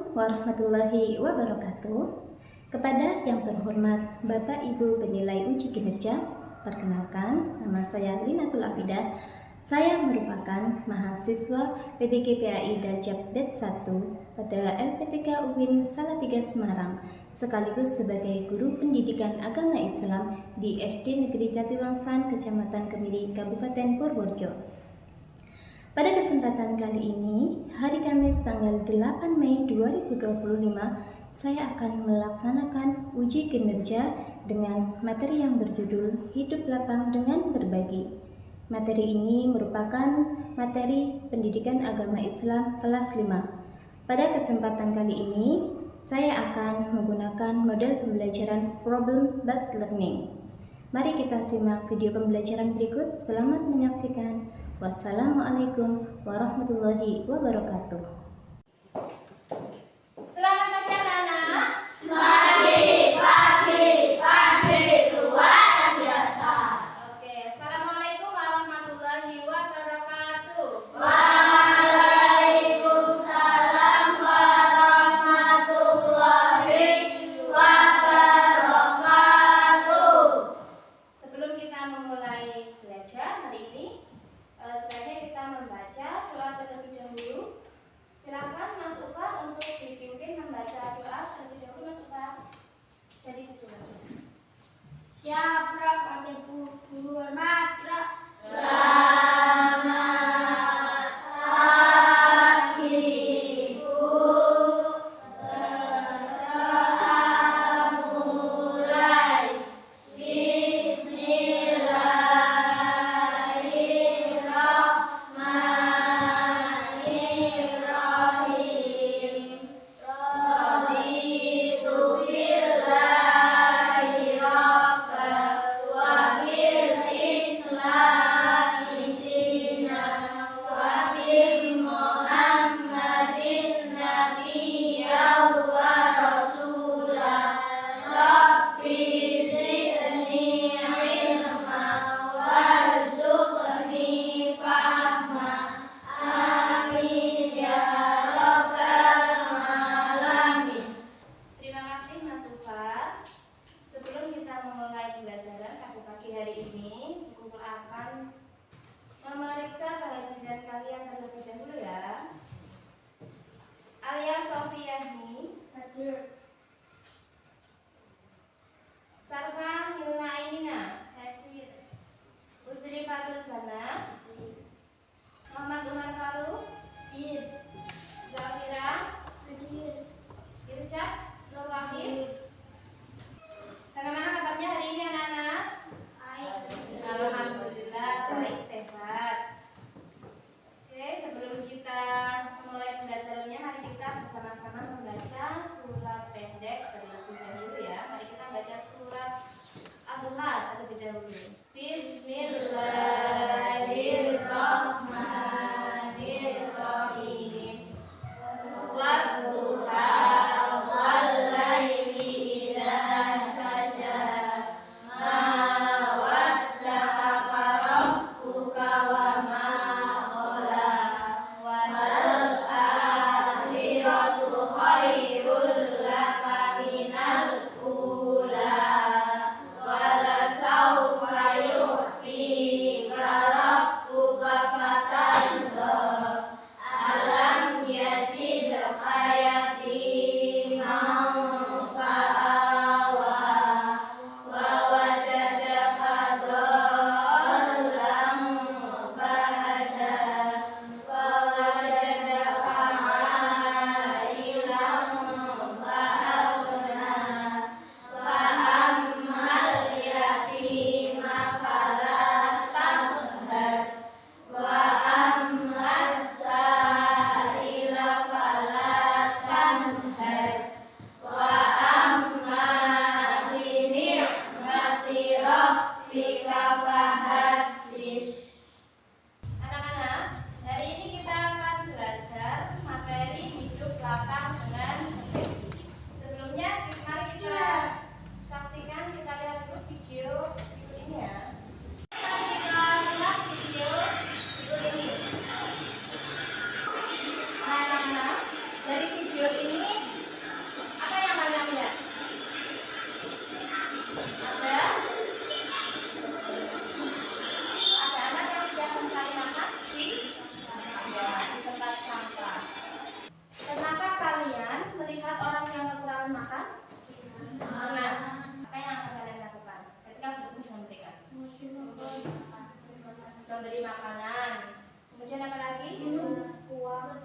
Assalamualaikum warahmatullahi wabarakatuh. Kepada yang terhormat Bapak Ibu penilai uji kinerja, perkenalkan nama saya Linatul Afidah. Saya merupakan mahasiswa PBG PAI Darjab Batch 1 pada LPTK UIN Salatiga Semarang, sekaligus sebagai guru pendidikan agama Islam di SD Negeri Jatiwangsan, Kecamatan Kemiri, Kabupaten Purworejo. Pada kesempatan kali ini, hari Kamis tanggal 8 Mei 2025, saya akan melaksanakan uji kinerja dengan materi yang berjudul Hidup Lapang dengan Berbagi. Materi ini merupakan materi pendidikan agama Islam kelas 5. Pada kesempatan kali ini, saya akan menggunakan model pembelajaran Problem Based Learning. Mari kita simak video pembelajaran berikut. Selamat menyaksikan. Wassalamualaikum warahmatullahi wabarakatuh. Selamat pagi anak-anak. Pagi, luar biasa. Oke, assalamualaikum warahmatullahi wabarakatuh. Waalaikumsalam warahmatullahi wabarakatuh. Sebelum kita memulai belajar hari ini, sebaiknya kita membaca doa terlebih dahulu. Silakan Mas Ufar untuk dipimpin membaca doa terlebih dahulu. Mas Ufar, jadi satu baca. Siap, Prof. Adikku, guru hormat, Prof. Selamat pagi, Bu. Doa mulai. Bismillahirrahmanirrahim. Raditu billahi rabban wa bil islami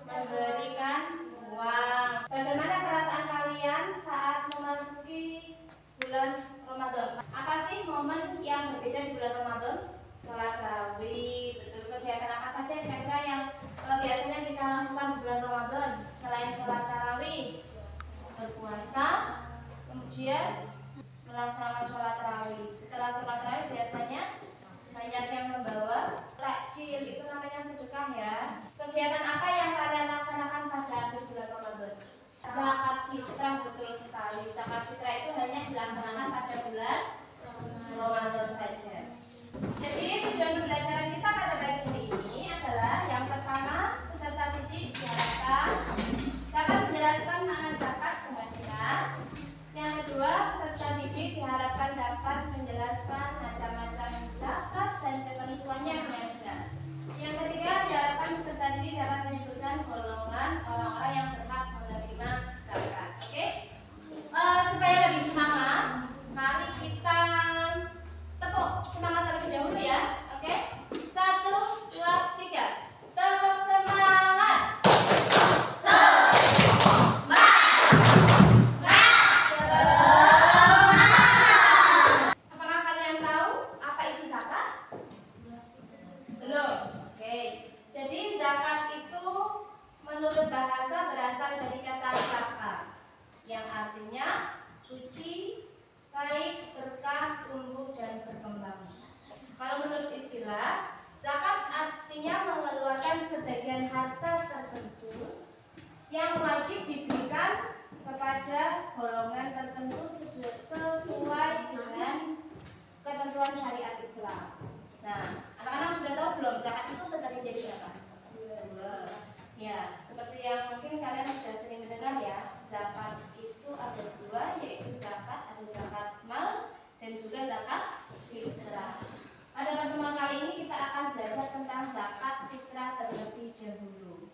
memberikan uang. Bagaimana perasaan kalian saat memasuki bulan Ramadan? Apa sih momen yang berbeda di bulan Ramadan? Sholat tarawih, betul. Kegiatan apa saja kira-kira yang biasanya kita lakukan di bulan Ramadan selain sholat tarawih? Berpuasa, kemudian melaksanakan sholat tarawih. Setelah sholat tarawih biasanya banyak yang membawa takjil, itu namanya sedekah ya. Kegiatan apa yang kalian laksanakan pada akhir bulan Ramadan? Zakat fitrah, betul sekali. Zakat fitrah itu hanya dilaksanakan pada bulan Ramadan saja. Jadi tujuan pembelajaran kita pada pagi ini adalah yang pertama, peserta didik diharapkan dapat menjelaskan makna zakat dengan jelas. Yang kedua, peserta didik diharapkan dapat menjelaskan macam-macam zakat dan ketentuannya dengan benar. Yang ketiga, diharapkan peserta didik dapat menyebutkan golongan orang-orang yang berhak menerima zakat. Oke? Supaya lebih semangat, mari kita tepuk semangat terlebih dahulu ya. Oke? 1, 2, 3. Tepuk semangat. Apakah kalian tahu apa itu zakat? Belum. Oke. Jadi zakat itu menurut bahasa berasal dari kata zakat yang artinya suci, baik, berkah, tumbuh dan berkembang. Kalau menurut istilah, zakat artinya mengeluarkan sebagian harta tertentu yang wajib diberikan kepada golongan tertentu sesuai dengan ketentuan syariat Islam. Nah, anak-anak sudah tahu belum zakat itu terbagi jadi berapa? 2. Ya, seperti yang mungkin kalian sudah sering mendengar ya, zakat itu ada 2, yaitu zakat, ada zakat mal dan juga zakat fitrah. Pada pertemuan kali ini kita akan belajar tentang zakat fitrah terlebih dahulu.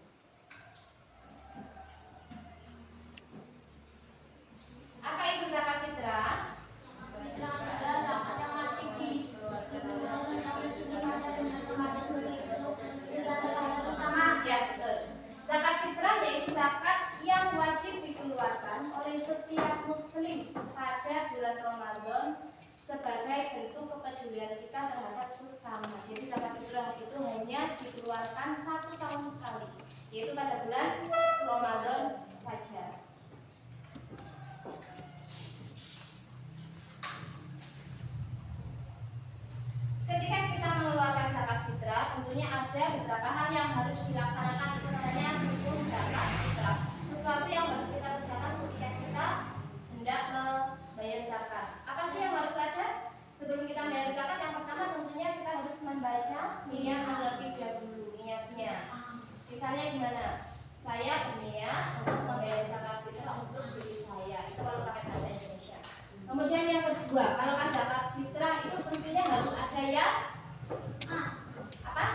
Apa itu zakat fitrah? Fitrah adalah zakat yang wajib dikeluarkan yang harus diibadah dengan ramadan bersama. Ya, betul. Zakat fitrah yaitu zakat yang wajib dikeluarkan oleh setiap muslim pada bulan Ramadan sebagai bentuk kepedulian kita terhadap sesama. Jadi zakat fitrah itu hanya dikeluarkan 1 tahun sekali, yaitu pada bulan Ramadan saja. Ketika kita mengeluarkan zakat fitrah, tentunya ada beberapa hal yang harus dilaksanakan. Itu namanya rukun zakat fitrah. Sesuatu yang harus kita kerjakan ketika kita hendak membayar zakat. Apa sih yang harus ada? Sebelum kita membayar zakat, yang pertama tentunya kita harus membaca niat terlebih dahulu, niatnya. Misalnya gimana? Saya berniat untuk membayar zakat fitrah untuk diri saya. Itu kalau pakai bahasa Indonesia. Kemudian yang kedua, kalau zakat fitrah itu tentunya harus ada yang apa?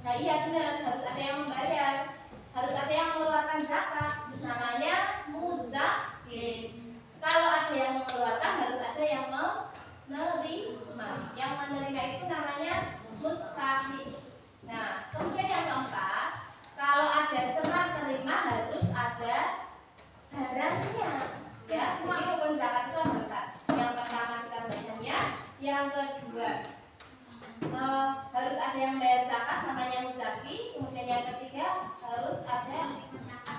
Nah iya benar, harus ada yang membayar, harus ada yang mengeluarkan zakat, namanya muzakir. Kalau ada yang mengeluarkan, harus ada yang menerima. Yang menerima itu namanya mustahik. Nah kemudian yang keempat, kalau ada serah terima harus ada barangnya. Ya, jadi rukun zakat itu ada 4. Yang pertama kita bacanya, yang kedua harus ada yang bayar zakat namanya muzaki, kemudian yang ketiga harus ada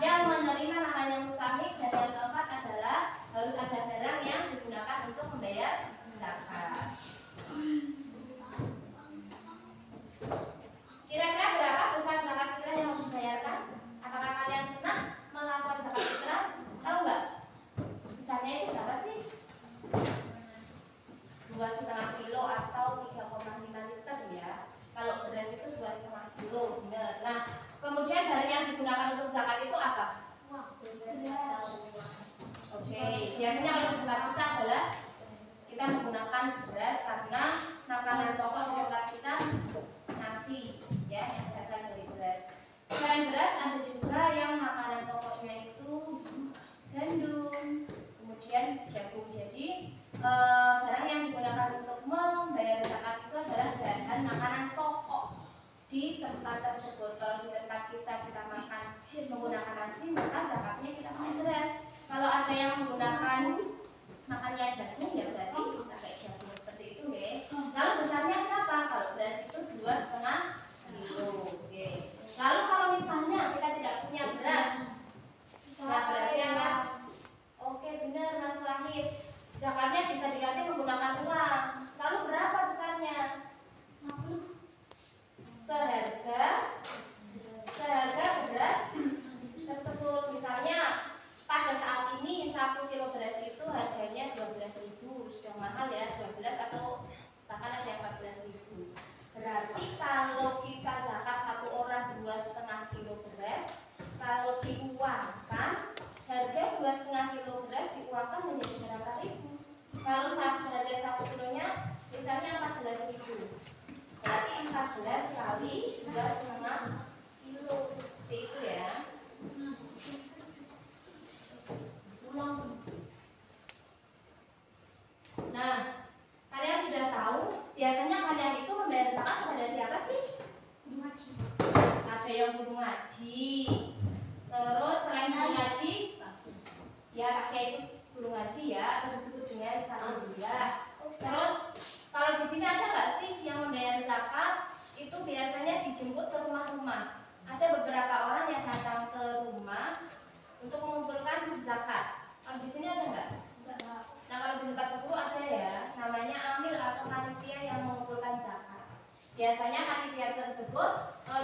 yang menerima namanya mustahik, dan yang keempat adalah harus ada barang yang digunakan untuk membayar zakat. Kira-kira berapa besar zakat fitrah yang harus dibayarkan? Apakah kalian pernah melakukan zakat fitrah? Tahu nggak? Besarnya itu berapa sih? 2,5 kilo atau 3,5 liter ya. Kalau beras itu 2,5 kilo, benar. Nah, kemudian barang yang digunakan untuk zakat itu apa? Oke, biasanya kalau di tempat kita adalah kita menggunakan beras karena makanan pokok di tempat kita nasi, ya, yang berasal dari beras. Selain beras ada juga yang makanan pokoknya itu gandum, kemudian jagung. Jadi barang yang digunakan untuk membayar zakat itu adalah bahan makanan pokok di tempat tersebut. Kalau di tempat nasi, maka zakatnya kita pakai beras. Kalau ada yang menggunakan makannya jagung, ya berarti pakai jagung seperti itu, ya. Lalu besarnya berapa? Kalau beras itu 2,5 kilo. Lalu kalau misalnya kita tidak punya beras, nah berasnya Mas, oke benar Mas Wahid, zakatnya bisa diganti menggunakan uang. Lalu berapa besarnya? 50. Seharga beras tersebut. Misalnya pada saat ini 1 kilo beras itu harganya 12.000, sudah mahal ya, 12 atau bahkan ada yang 14.000. Berarti kalau kita zakat satu orang 2,5 kilo beras, kalau diuangkan harga 2,5 kilo beras diuangkan menjadi berapa ribu? Kalau harga 1 kilonya misalnya 14.000, berarti 14 kali 2,5 kilo, seperti itu ya. Nah, kalian sudah tahu biasanya kalian itu membayar zakat kepada siapa sih? Guru ngaji. Ada yang guru ngaji. Terus selain guru ngaji, ya kakek itu guru ngaji ya, atau disebut dengan sanawiyah. Terus kalau di sini ada nggak sih yang membayar zakat itu biasanya dijemput ke rumah-rumah? Ada beberapa orang yang datang ke rumah untuk mengumpulkan zakat. Kalau di sini ada nggak? Nah kalau di tempat guru ada ya, namanya amil atau panitia yang mengumpulkan zakat. Biasanya panitia tersebut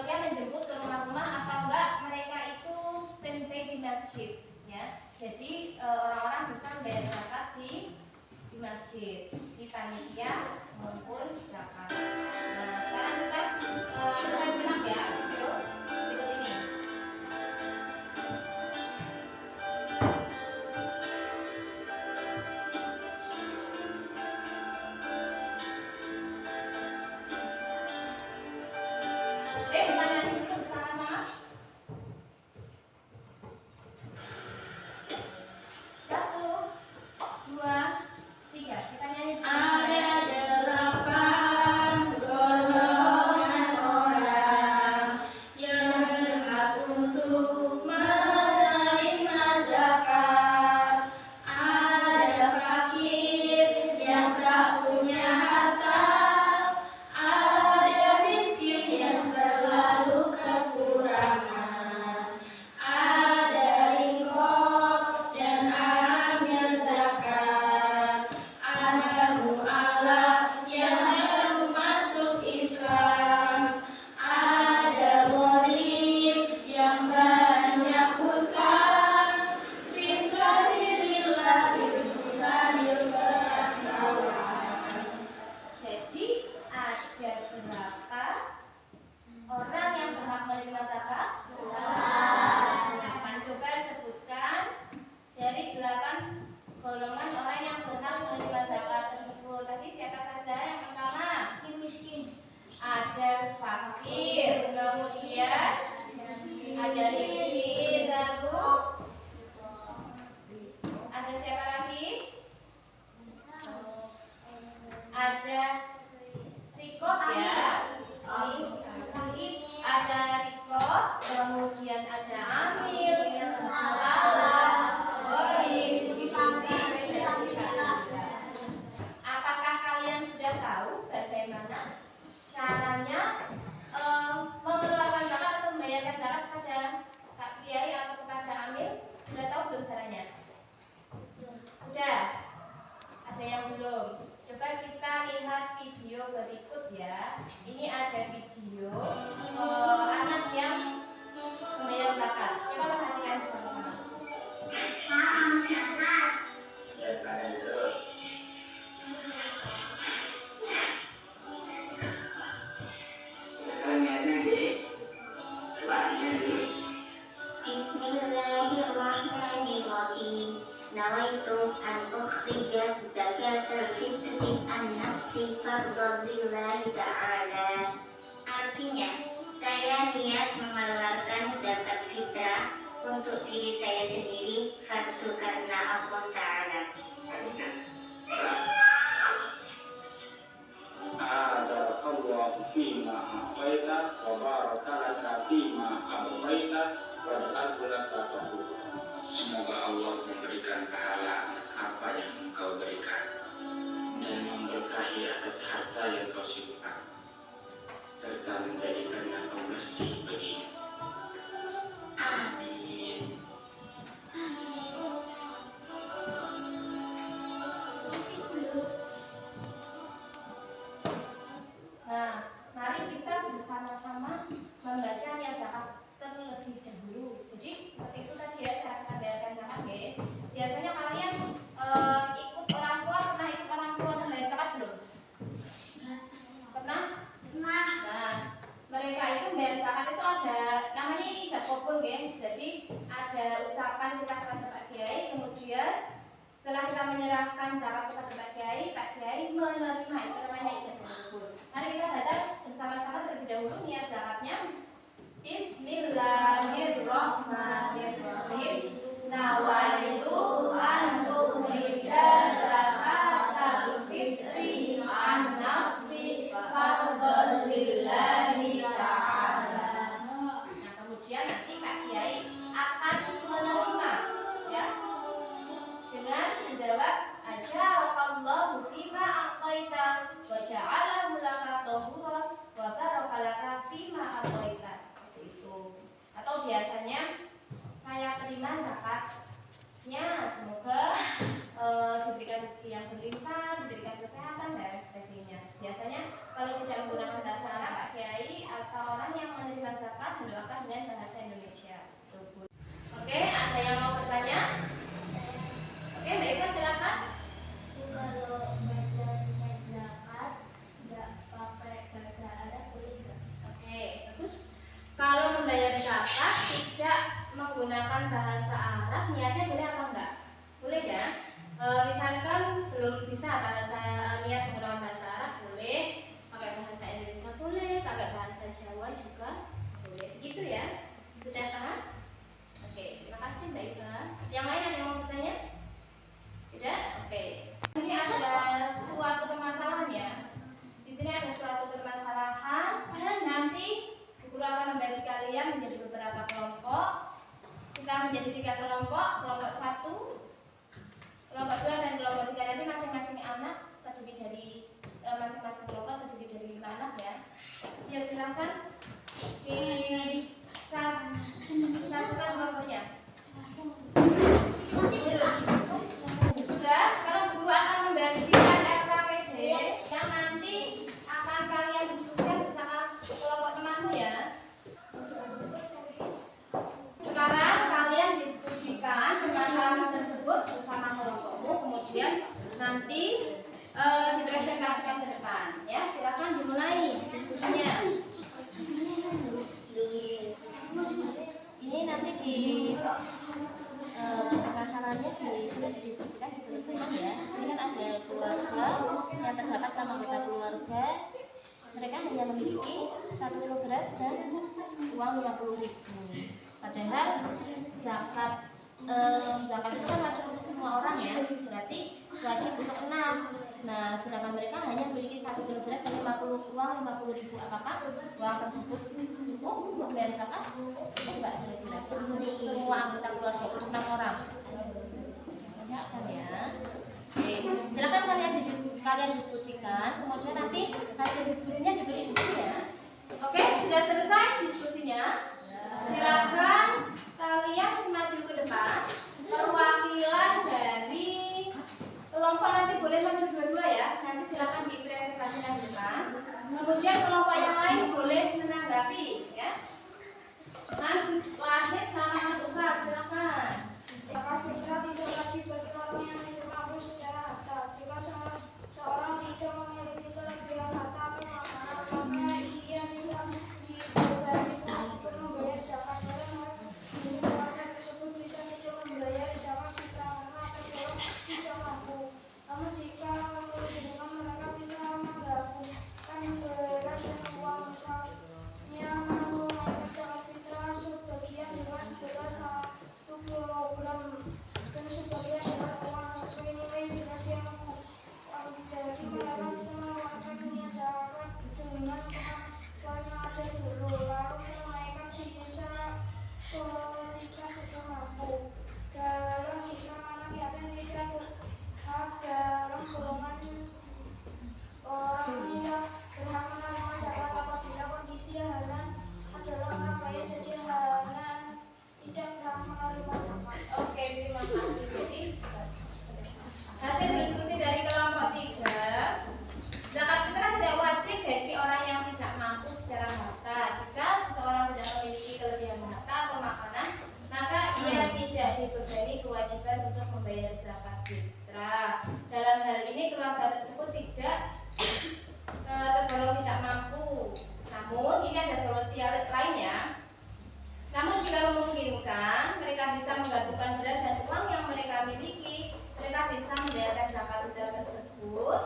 dia menjemput ke rumah-rumah atau enggak mereka itu standby di masjid, ya. Jadi orang-orang bisa membayar zakat di masjid, di panitia mengumpul zakat. Nah sekarang kita simak ya video berikut ini. Kita nyanyi dulu bersama-sama. 1, 2, 3. Kita nyanyi bersama. Nawaitu an ukhrija zakatal fitri an nafsi fardhan lillahi ta'ala. Artinya, saya niat mengeluarkan zakat fitrah untuk diri saya sendiri fardu karena Allah Ta'ala. Barakallahu fima a'taita wa baraka laka fima abqaita wa ja'alna laka Semoga Allah memberikan pahala atas apa yang engkau berikan dan memberkahi atas harta yang kau simpan, serta menjadikannya pembersih bagi. Amin. Nah, mari kita bersama-sama membaca niat zakat terlebih dahulu. Jadi seperti itu tadi ya, cara kita bayarkan zakat ya. Biasanya kalian ikut orang tua, pernah ikut orang tua membayar zakat belum? Pernah? Nah, Nah, mereka itu membayar zakat itu ada namanya ini zakopul ya. Jadi ada ucapan kita kepada Pak Kiai, kemudian setelah kita menyerahkan zakat kepada Pak Kiai menerima, itu namanya ijab kabul. Mari kita baca bersama-sama terlebih dahulu niat zakatnya. Bismillahirrahmanirrahim. Nawaitu an ukhrija zakatal fitri an nafsi fardhan lillahi ta'ala. Nah, kemudian nanti Pak Kiai akan menerima ya dengan menjawab ajarakallahu fima a'taita wa ja'alahu laka tahura wa barakalaka fima a'taita. Seperti itu. Atau biasanya saya terima zakatnya, semoga diberikan rezeki yang berlimpah, diberikan kesehatan dan sebagainya. Biasanya kalau tidak menggunakan bahasa Arab, Pak Kiai atau orang yang menerima zakat mendoakan dengan bahasa Indonesia. Oke, ada yang mau bertanya? Oke, Mbak Iva silakan. kalau baca niat zakat nggak pakai bahasa Arab boleh nggak? Oke, terus kalau membayar zakat tidak menggunakan bahasa Arab, niatnya boleh apa enggak? Boleh ya. Misalkan belum bisa bahasa niat menggunakan bahasa Arab boleh, pakai bahasa Indonesia boleh, pakai bahasa Jawa juga boleh. Gitu ya. Sudah paham? Oke, terima kasih Mbak Iva. Yang lain ada yang mau bertanya? Tidak? Oke. Ini ada suatu permasalahan ya. Di sini ada suatu permasalahan. Nanti guru akan membagi kalian menjadi beberapa kelompok. Kita menjadi 3 kelompok. Kelompok 1, kelompok 2 dan kelompok 3. Nanti masing-masing anak terdiri dari masing-masing kelompok terdiri dari 5 anak ya. Ya silakan disatukan kelompoknya. Sudah, sekarang guru akan membagikan RKPD yang nanti akan kalian diskusikan bersama kelompok temanmu ya. Sekarang kalian diskusikan permasalahan tersebut bersama kelompokmu, kemudian nanti dipresentasikan ke depan. Ya, silakan dimulai diskusinya. Ini nanti di masalahnya didiskusikan, diselesaikan ya. Ini kan ada keluarga yang terdapat dalam anggota keluarga, mereka hanya memiliki 1 kilo beras dan uang 50.000. Padahal zakat itu kan wajib untuk semua orang ya, berarti wajib untuk 6. Nah, sedangkan mereka hanya memiliki 1 kilo beras dan uang 50.000. Apakah uang tersebut cukup untuk bayar zakat? Enggak, kira-kira semua anggota keluarga itu 6 orang. Silakan ya. Oke, silakan kalian diskusikan, kemudian nanti hasil diskusinya diberi di sini ya. Oke, sudah selesai diskusinya. Silakan kalian maju ke depan. Perwakilan dari kelompok nanti boleh maju dua-dua ya. Nanti silakan dipresentasikan di depan. Kemudian kelompok yang lain boleh menanggapi ya. Mas Wahid sama Mas Ufar, silakan. Zakat fitrah tidak wajib bagi orang yang hidup mampu secara harta. Jika seorang tidak memiliki kelebihan harta atau makanan, maka ia tidak dibebani untuk membayar zakat. Keluarga tersebut bisa tidak membayar zakat fitrah karena tergolong tidak mampu. Namun jika menurut mereka bisa menggabungkan beras dan uang, misalnya bagikan, mereka bisa menggabungkan beras dan uang yang mereka miliki. Mereka bisa membayarkan zakat fitrah tersebut.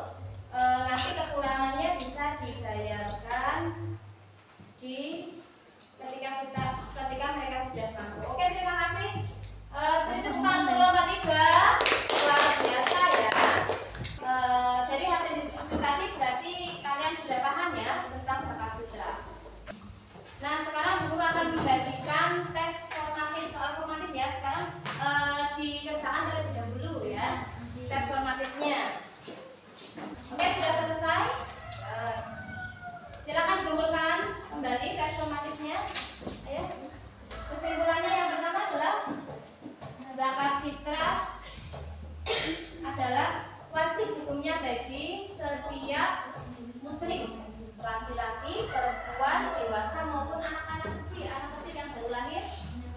Nanti kekurangannya bisa dibayarkan ketika mereka sudah mampu. Oke, terima kasih. Beri tepuk tangan untuk lomba 3. Luar biasa ya. Jadi hasil diskusi tadi berarti kalian sudah paham ya tentang zakat fitrah. Nah, sekarang guru akan membagikan tes formatif, soal formatif ya. Sekarang dikerjakan terlebih dahulu ya tes formatifnya. Oke, sudah selesai. Silakan dikumpulkan kembali tes formatifnya. Ayo. Kesimpulannya yang pertama adalah zakat fitrah adalah wajib hukumnya bagi setiap muslim, laki-laki, perempuan, dewasa maupun anak-anak kecil. Anak kecil yang baru lahir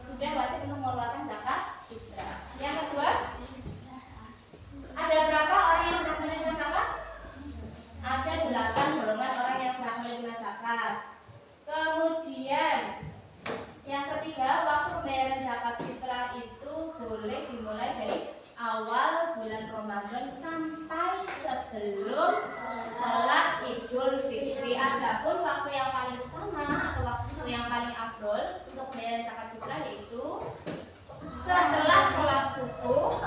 sudah wajib untuk mengeluarkan zakat fitrah. Yang kedua, ada berapa orang yang berhak menerima zakat? Ada 8 golongan orang yang berhak menerima zakat. Kemudian yang ketiga, waktu pembayaran zakat fitrah itu boleh dimulai dari awal bulan Ramadan sampai sebelum sholat Idul Fitri. Adapun waktu yang paling utama atau waktu yang paling afdol untuk pembayaran zakat fitrah yaitu setelah sholat subuh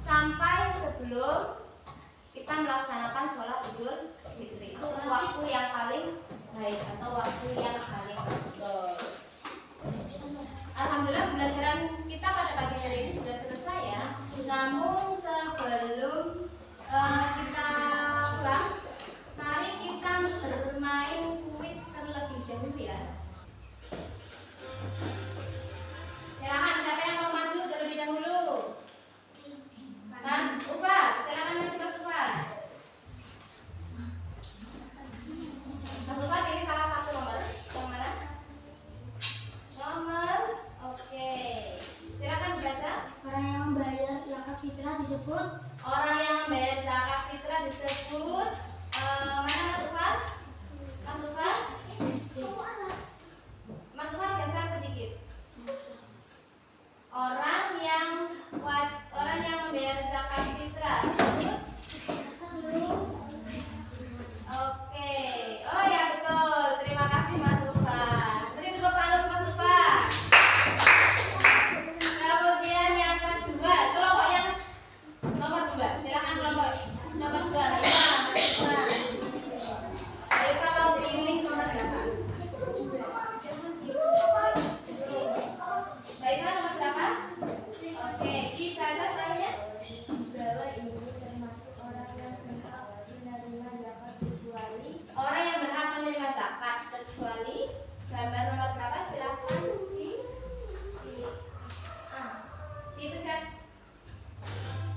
sampai sebelum kita melaksanakan sholat Idul Fitri. Itu waktu yang paling baik atau waktu yang paling afdol. Alhamdulillah pembelajaran kita pada pagi hari ini sudah selesai ya. Namun sebelum kita pulang, mari kita bermain kuis terlebih dahulu ya. Silakan siapa yang mau maju terlebih dahulu? Mas Ufa, silakan maju Mas Ufa. Mas Ufa pilih salah satu nomor. Yang mana? Nomor, oke. Silakan baca. Orang yang membayar zakat fitrah disebut Orang yang membayar zakat fitrah disebut mana Mas Ufan? Mas Ufan? Mas Ufan geser sedikit. Orang yang membayar zakat fitrah disebut. Oke. Oh ya betul. Terima kasih Mas Ufan. Beri tepuk tangan untuk Mas Ufan. Kemudian yang kedua, kelompok yang nomor 2. Silakan kelompok nomor 2. Eva mau pilih nomor berapa? Eva nomor berapa? Oke, dibaca saya. bahwa ibu termasuk orang yang berhak menerima zakat kecuali Orang yang berhak menerima zakat kecuali gambar nomor berapa? Silakan dipencet.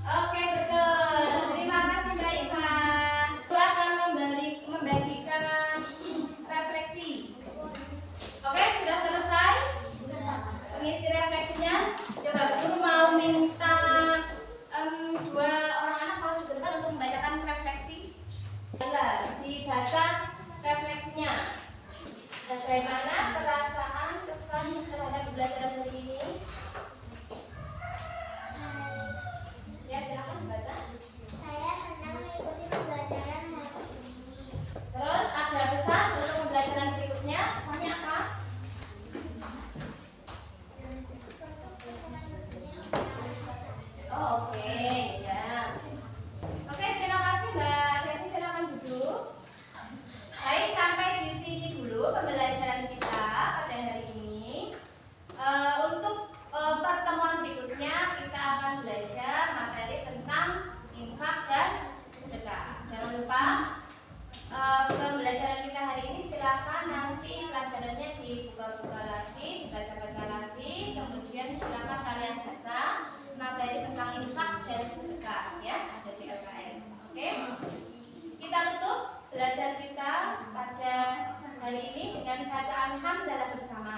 Oke betul. Terima kasih Mbak Ivan. Aku akan membagikan refleksi. Oke sudah selesai. Pengisi refleksinya. Coba guru mau minta 2 orang anak paling depan untuk membacakan refleksi. Dibaca refleksinya. Bagaimana perasaan kesan terhadap pembelajaran hari ini? Ya silakan dibaca. saya senang mengikuti pembelajaran hari ini. Terus ada pesan untuk pembelajaran berikutnya. Pesannya apa? Oh, oke, ya. Oke, terima kasih Mbak Devi. Silakan duduk. Baik, sampai di sini dulu pembelajaran kita pada hari ini. Untuk pertemuan berikutnya kita akan belajar materi tentang infak dan sedekah. Jangan lupa pembelajaran kita hari ini silakan nanti pelajarannya dibuka-buka lagi, dibaca-baca lagi, kemudian silakan kalian baca materi tentang infak dan sedekah ya, ada di LKS. Oke? Kita tutup belajar kita pada hari ini dengan bacaan hamdalah bersama.